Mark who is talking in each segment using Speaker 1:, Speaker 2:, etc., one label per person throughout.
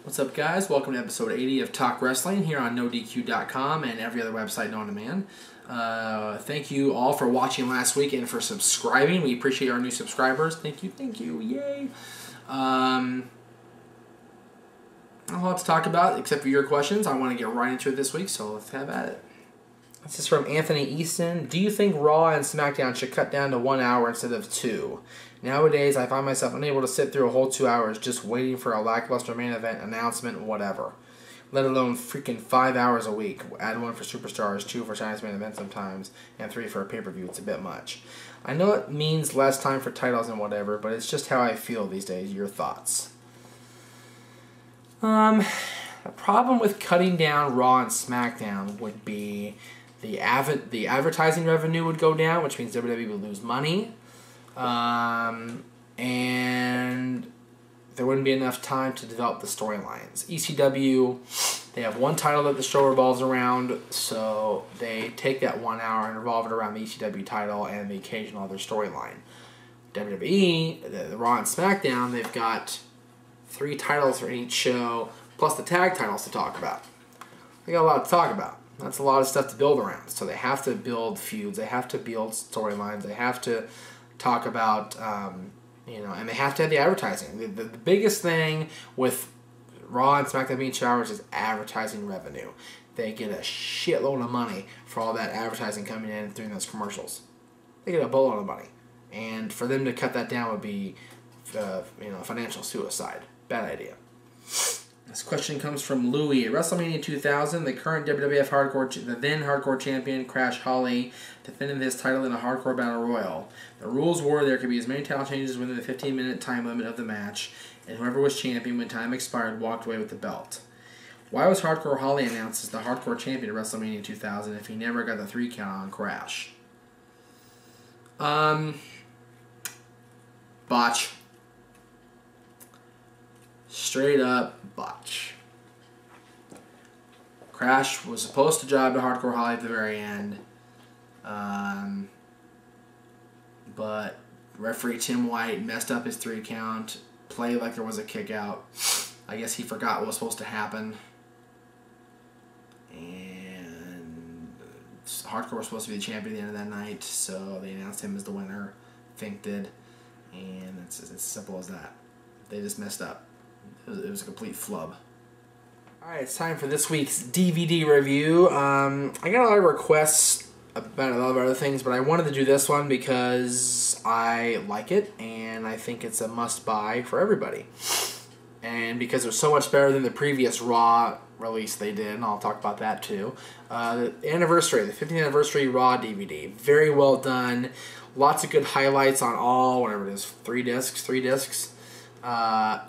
Speaker 1: What's up, guys? Welcome to episode 80 of Talk Wrestling here on NoDQ.com and every other website known to man. Thank you all for watching last week and for subscribing. We appreciate our new subscribers. Thank you, yay! Not a lot to talk about except for your questions. I want to get right into it this week, so let's have at it. This is from Anthony Easton. Do you think Raw and Smackdown should cut down to 1 hour instead of 2? Nowadays, I find myself unable to sit through a whole 2 hours just waiting for a lackluster main event, announcement, whatever. Let alone freaking 5 hours a week. Add 1 for Superstars, 2 for China's main event sometimes, and 3 for a pay-per-view. It's a bit much. I know it means less time for titles and whatever, but it's just how I feel these days. Your thoughts? The problem with cutting down Raw and Smackdown would be the advertising revenue would go down, which means WWE would lose money. And there wouldn't be enough time to develop the storylines. ECW, they have one title that the show revolves around, so they take that 1 hour and revolve it around the ECW title and the occasional other storyline. WWE, the Raw and SmackDown, they've got 3 titles for each show, plus the tag titles to talk about. They got a lot to talk about. That's a lot of stuff to build around. So they have to build feuds, they have to build storylines, they have to talk about, and they have to have the advertising. The biggest thing with Raw and SmackDown being 2 hours is advertising revenue. They get a shitload of money for all that advertising coming in through those commercials. They get a boatload of money. And for them to cut that down would be, financial suicide. Bad idea. This question comes from Louie. At WrestleMania 2000, the current WWF the then Hardcore Champion, Crash Holly, defended his title in a Hardcore Battle Royal. The rules were there could be as many title changes within the 15-minute time limit of the match, and whoever was champion when time expired walked away with the belt. Why was Hardcore Holly announced as the Hardcore Champion at WrestleMania 2000 if he never got the 3 count on Crash? Botch. Straight up botch. Crash was supposed to job to Hardcore Holly at the very end, but referee Tim White messed up his 3 count, played like there was a kick out. I guess he forgot what was supposed to happen, and Hardcore was supposed to be the champion at the end of that night, so they announced him as the winner. Fink did, and it's as simple as that. They just messed up. It was a complete flub. Alright, it's time for this week's DVD review. I got a lot of requests about a lot of other things, but I wanted to do this one because I like it, and I think it's a must-buy for everybody. And because it was so much better than the previous Raw release they did, and I'll talk about that too. The 15th Anniversary Raw DVD. Very well done. Lots of good highlights on all, whatever it is, 3 discs.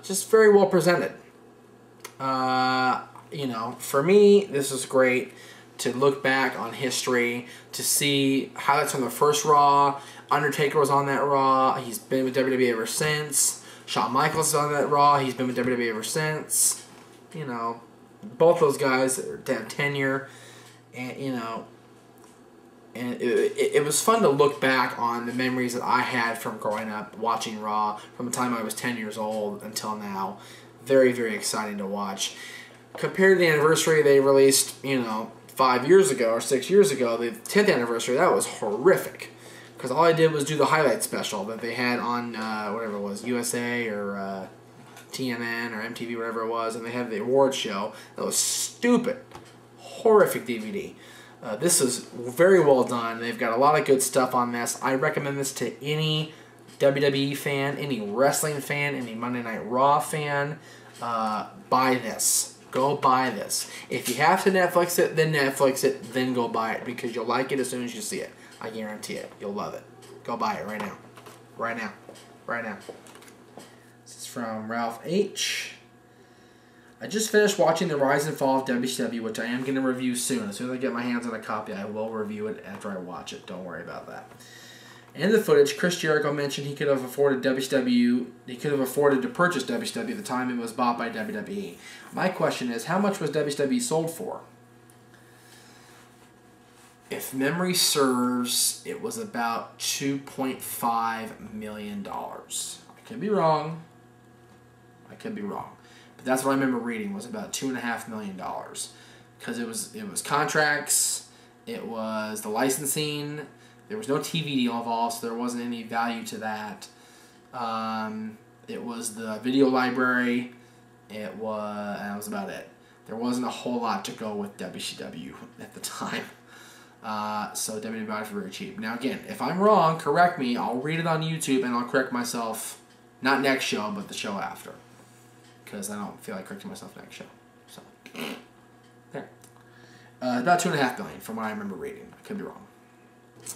Speaker 1: Just very well presented. For me, this was great to look back on history, to see highlights from the first Raw. Undertaker was on that Raw. He's been with WWE ever since. Shawn Michaels is on that Raw. He's been with WWE ever since. Both those guys have tenure, and and it was fun to look back on the memories that I had from growing up watching Raw from the time I was 10 years old until now. Very, very exciting to watch. Compared to the anniversary they released, 5 years ago or 6 years ago, the 10th anniversary, that was horrific. Because all I did was do the highlight special that they had on, whatever it was, USA or TNN or MTV, whatever it was, and they had the award show. That was stupid. Horrific DVD. This is very well done. They've got a lot of good stuff on this. I recommend this to any WWE fan, any wrestling fan, any Monday Night Raw fan. Buy this. Go buy this. If you have to Netflix it, then Netflix it, then go buy it, because you'll like it as soon as you see it. I guarantee it. You'll love it. Go buy it right now. Right now. Right now. This is from Ralph H. I just finished watching The Rise and Fall of WCW, which I am going to review soon. As soon as I get my hands on a copy, I will review it after I watch it. Don't worry about that. In the footage, Chris Jericho mentioned he could have afforded to purchase WCW at the time it was bought by WWE. My question is, how much was WWE sold for? If memory serves, it was about $2.5 million. I could be wrong. But that's what I remember reading was about $2.5 million, because it was contracts, it was the licensing. There was no TV deal involved, so there wasn't any value to that. It was the video library. And that was about it. There wasn't a whole lot to go with WCW at the time. So WWE bought it for very cheap. Now again, if I'm wrong, correct me. I'll read it on YouTube and I'll correct myself. Not next show, but the show after. Because I don't feel like correcting myself next show. So, there. About $2.5 million from what I remember reading. I could be wrong.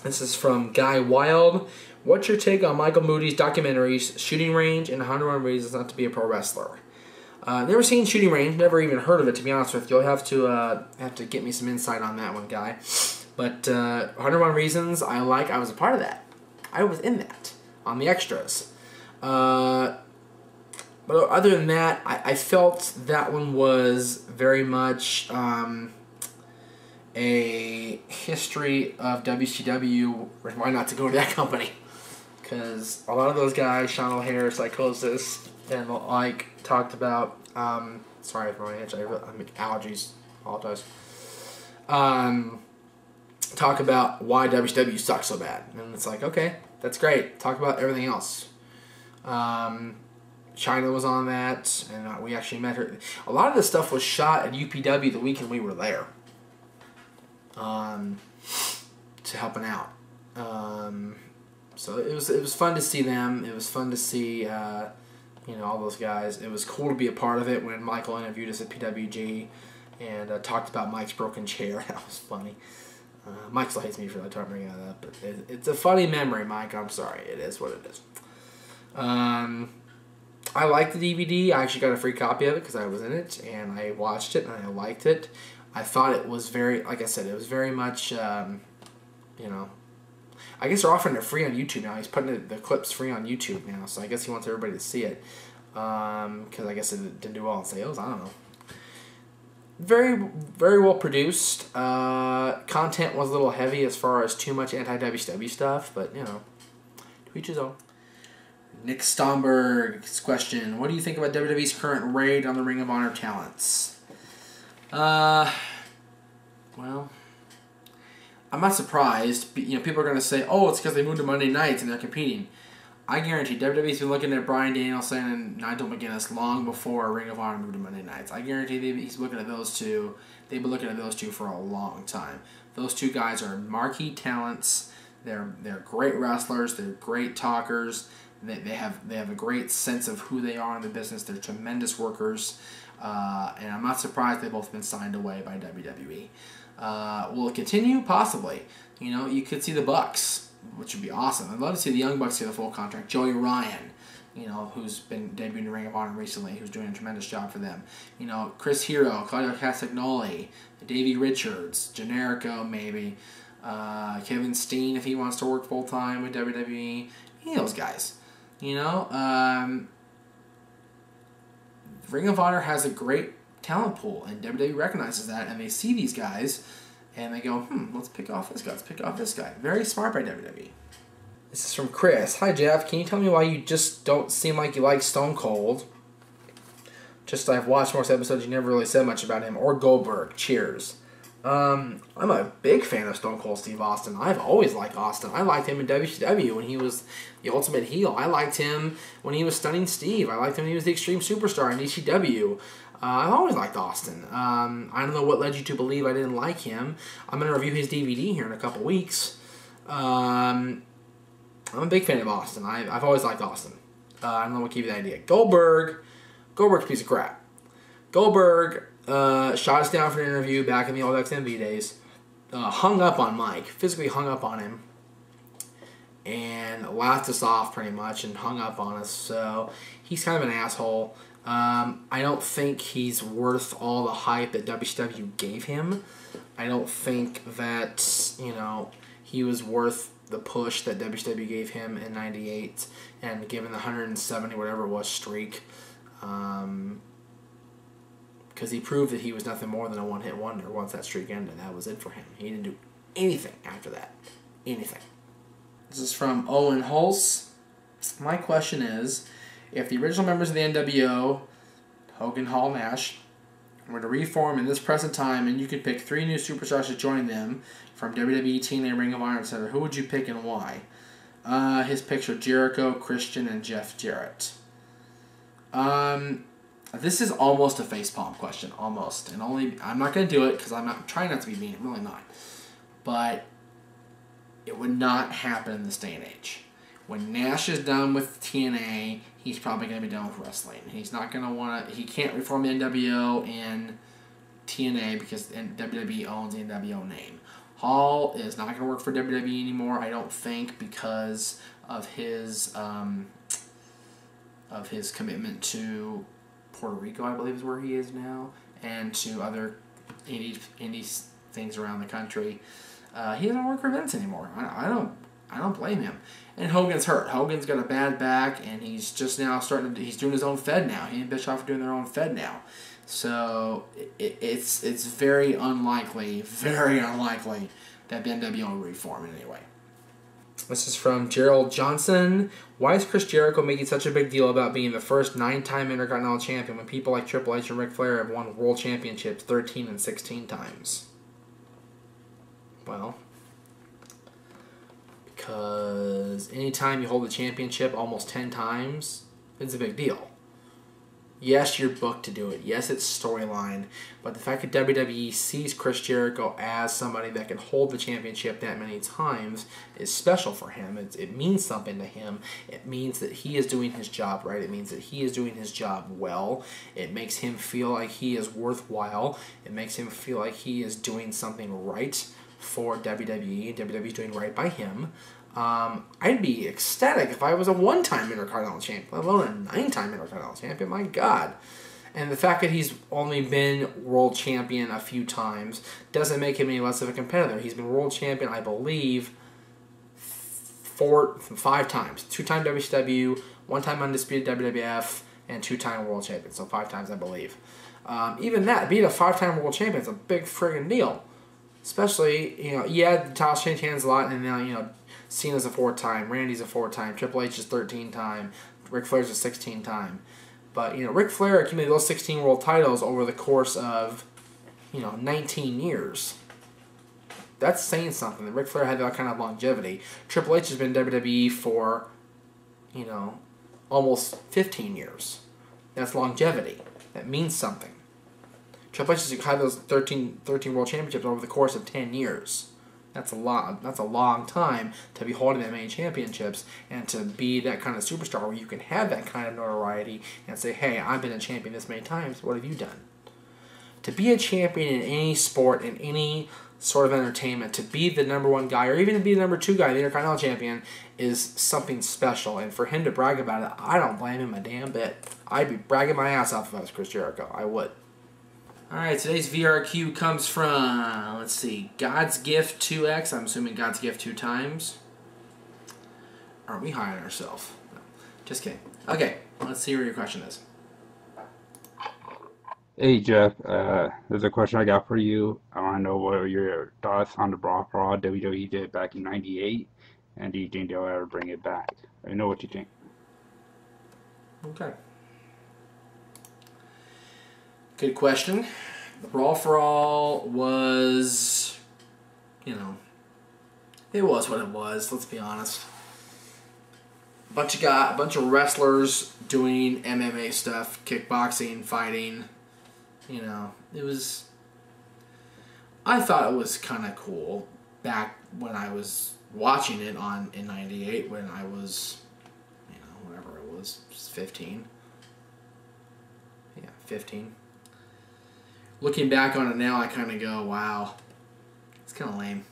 Speaker 1: This is from Guy Wild. What's your take on Michael Moody's documentaries, Shooting Range and 101 Reasons Not to Be a Pro Wrestler? Never seen Shooting Range, never even heard of it, to be honest with you. You'll have to get me some insight on that one, Guy. But 101 Reasons, I like. I was a part of that. I was in that, on the extras. But other than that, I felt that one was very much a history of WCW. Why not to go to that company? Because a lot of those guys, Sean O'Hare, Psychosis, and like talked about. Sorry for my itch. I'm allergies. Apologize. Talk about why WCW sucks so bad, and it's like, okay, that's great. Talk about everything else. China was on that, and we actually met her. A lot of this stuff was shot at UPW the weekend we were there. To helping out. So it was fun to see them. It was fun to see all those guys. It was cool to be a part of it when Michael interviewed us at PWG and talked about Mike's broken chair. That was funny. Mike still hates me for bringing that up, but it's a funny memory, Mike. I'm sorry. It is what it is. I liked the DVD. I actually got a free copy of it because I was in it, and I watched it, and I liked it. I thought it was very, like I said, it was very much, I guess they're offering it free on YouTube now. He's putting the clips free on YouTube now, so I guess he wants everybody to see it. Because I guess it didn't do well in sales. I don't know. Very, very well produced. Content was a little heavy as far as too much anti-WCW stuff, but, to each his own. Nick Stomberg's question: what do you think about WWE's current raid on the Ring of Honor talents? Well, I'm not surprised. People are going to say, oh, it's because they moved to Monday nights and they're competing. I guarantee WWE's been looking at Bryan Danielson and Nigel McGuinness long before Ring of Honor moved to Monday nights. I guarantee he's looking at those two. They've been looking at those two for a long time. Those two guys are marquee talents. They're great wrestlers. They're great talkers. They have a great sense of who they are in the business. They're tremendous workers. And I'm not surprised they've both been signed away by WWE. Will it continue? Possibly. You could see the Bucks, which would be awesome. I'd love to see the Young Bucks get a full contract. Joey Ryan, who's been debuting in Ring of Honor recently, who's doing a tremendous job for them. Chris Hero, Claudio Castagnoli, Davey Richards, Generico maybe, Kevin Steen if he wants to work full time with WWE. Those guys. Ring of Honor has a great talent pool, and WWE recognizes that, and they see these guys, and they go, let's pick off this guy, let's pick off this guy. Very smart by WWE. This is from Chris. Hi, Jeff. Can you tell me why you just don't seem like you like Stone Cold? I've watched most episodes, you never really said much about him, or Goldberg. Cheers. I'm a big fan of Stone Cold Steve Austin. I've always liked Austin. I liked him in WCW when he was the Ultimate Heel. I liked him when he was Stunning Steve. I liked him when he was the Extreme Superstar in ECW. I've always liked Austin. I don't know what led you to believe I didn't like him. I'm going to review his DVD here in a couple weeks. I'm a big fan of Austin. I've always liked Austin. I don't know what gave you the idea. Goldberg's a piece of crap. Goldberg shot us down for an interview back in the old XMV days. Hung up on Mike. Physically hung up on him. And laughed us off pretty much and hung up on us. So he's kind of an asshole. I don't think he's worth all the hype that WCW gave him. I don't think that, he was worth the push that WCW gave him in '98 and given the 170 whatever it was streak. Because he proved that he was nothing more than a one-hit wonder once that streak ended. That was it for him. He didn't do anything after that. Anything. This is from Olin Holes. My question is, if the original members of the NWO Hogan, Hall, Nash were to reform in this present time, and you could pick 3 new superstars to join them from WWE, TNA, Ring of Honor, etc., who would you pick and why? His picks are Jericho, Christian, and Jeff Jarrett. This is almost a facepalm question, almost. And I'm not going to do it because I'm trying not to be mean. I'm really not. But it would not happen in this day and age. When Nash is done with TNA, he's probably going to be done with wrestling. He's not going to want to... He can't reform the NWO and TNA because WWE owns the NWO name. Hall is not going to work for WWE anymore, I don't think, because of his commitment to Puerto Rico, I believe is where he is now, and to other indie things around the country. He doesn't work for Vince anymore. I don't blame him. And Hogan's hurt. Hogan's got a bad back, and he's just now he's doing his own Fed now. He and Bischoff are doing their own Fed now. So it's very unlikely that the NWO will reform in any way. This is from Gerald Johnson. Why is Chris Jericho making such a big deal about being the first 9-time Intercontinental Champion when people like Triple H and Ric Flair have won World Championships 13 and 16 times? Well, because anytime you hold a championship almost 10 times, it's a big deal. Yes, you're booked to do it. Yes, it's storyline. But the fact that WWE sees Chris Jericho as somebody that can hold the championship that many times is special for him. It means something to him. It means that he is doing his job right. It means that he is doing his job well. It makes him feel like he is worthwhile. It makes him feel like he is doing something right for WWE. WWE is doing right by him. I'd be ecstatic if I was a 1-time Intercontinental Champion, let alone a 9-time Intercontinental Champion. My God. And the fact that he's only been World Champion a few times doesn't make him any less of a competitor. He's been World Champion, I believe, 5 times. 2-time WCW, 1-time Undisputed WWF, and 2-time World Champion. So 5 times, I believe. Even that, being a 5-time World Champion is a big friggin' deal. Especially, the titles change hands a lot, and now, Cena's a 4-time, Randy's a 4-time, Triple H is 13-time, Ric Flair's a 16-time. But, Ric Flair accumulated those 16 world titles over the course of, 19 years. That's saying something. That Ric Flair had that kind of longevity. Triple H has been WWE for, almost 15 years. That's longevity. That means something. Triple H has had those 13 world championships over the course of 10 years. That's a long time to be holding that many championships and to be that kind of superstar where you can have that kind of notoriety and say, hey, I've been a champion this many times. What have you done? To be a champion in any sport, in any sort of entertainment, to be the #1 guy or even to be the #2 guy, the Intercontinental Champion, is something special. And for him to brag about it, I don't blame him a damn bit. I'd be bragging my ass off if I was Chris Jericho. I would. Alright, today's VRQ comes from, let's see, God's Gift 2X. I'm assuming God's Gift 2 times. Aren't we high on ourselves? No, just kidding. Okay, let's see what your question is.
Speaker 2: Hey Jeff, there's a question I got for you. I want to know what are your thoughts on the Brawl for All WWE did back in '98, and do you think they'll ever bring it back? I know what you think.
Speaker 1: Okay. Good question. The Brawl for All was, it was what it was. Let's be honest. A bunch of wrestlers doing MMA stuff, kickboxing, fighting. It was. I thought it was kind of cool back when I was watching it in '98 when I was, whatever it was, 15. Yeah, 15. Looking back on it now, I kind of go, wow, it's kind of lame.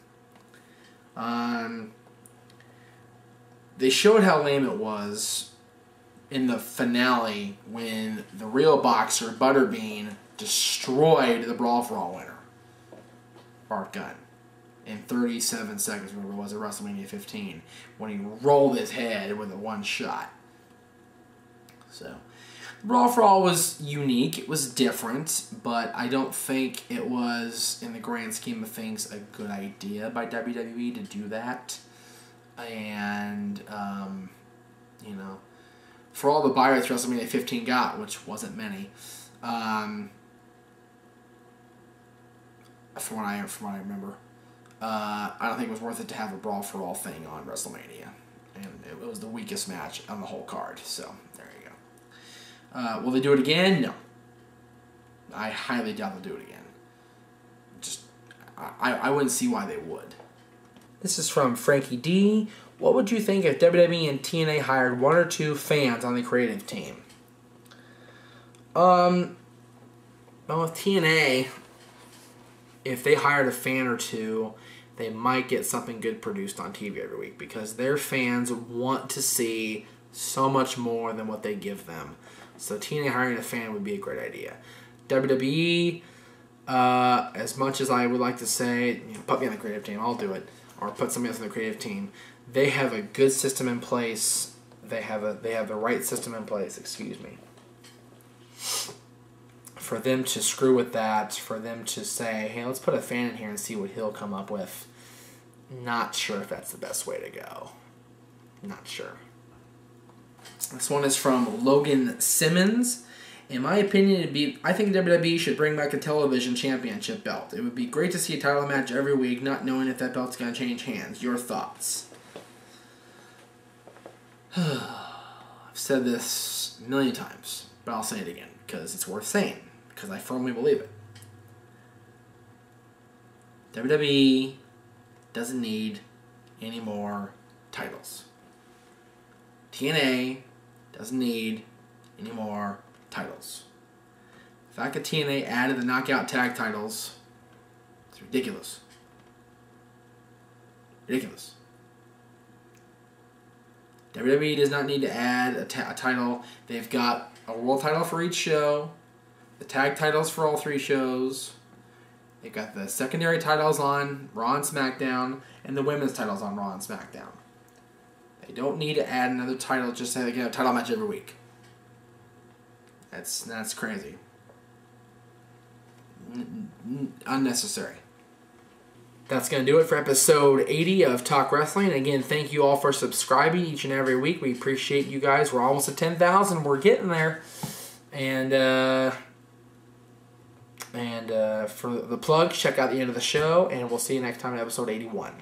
Speaker 1: They showed how lame it was in the finale when the real boxer, Butterbean, destroyed the Brawl for All winner, Bart Gunn, in 37 seconds, whatever it was, at WrestleMania 15, when he rolled his head with a one shot. So, Brawl for All was unique. It was different, but I don't think it was, in the grand scheme of things, a good idea by WWE to do that. And, for all the buyers WrestleMania 15 got, which wasn't many, From what I remember, I don't think it was worth it to have a Brawl for All thing on WrestleMania, and it was the weakest match on the whole card. So there you go. Will they do it again? No. I highly doubt they'll do it again. I wouldn't see why they would. This is from Frankie D. What would you think if WWE and TNA hired 1 or 2 fans on the creative team? Well, with TNA, if they hired a fan or 2, they might get something good produced on TV every week because their fans want to see so much more than what they give them. So TNA hiring a fan would be a great idea. WWE, as much as I would like to say, put me on the creative team, I'll do it, or put somebody else on the creative team. They have a good system in place. They have the right system in place. Excuse me. For them to screw with that, for them to say, hey, let's put a fan in here and see what he'll come up with. Not sure if that's the best way to go. Not sure. This one is from Logan Simmons. In my opinion, I think WWE should bring back a television championship belt. It would be great to see a title match every week, not knowing if that belt's going to change hands. Your thoughts? I've said this a million times, but I'll say it again because it's worth saying, because I firmly believe it. WWE doesn't need any more titles. TNA doesn't need any more titles. The fact that TNA added the knockout tag titles, it's ridiculous. Ridiculous. WWE does not need to add a title. They've got a world title for each show, the tag titles for all 3 shows. They've got the secondary titles on Raw and SmackDown, and the women's titles on Raw and SmackDown. They don't need to add another title just so they can have a title match every week. That's crazy. Unnecessary. That's going to do it for episode 80 of Talk Wrestling. Again, thank you all for subscribing each and every week. We appreciate you guys. We're almost at 10,000. We're getting there. And for the plug, check out the end of the show, and we'll see you next time in episode 81.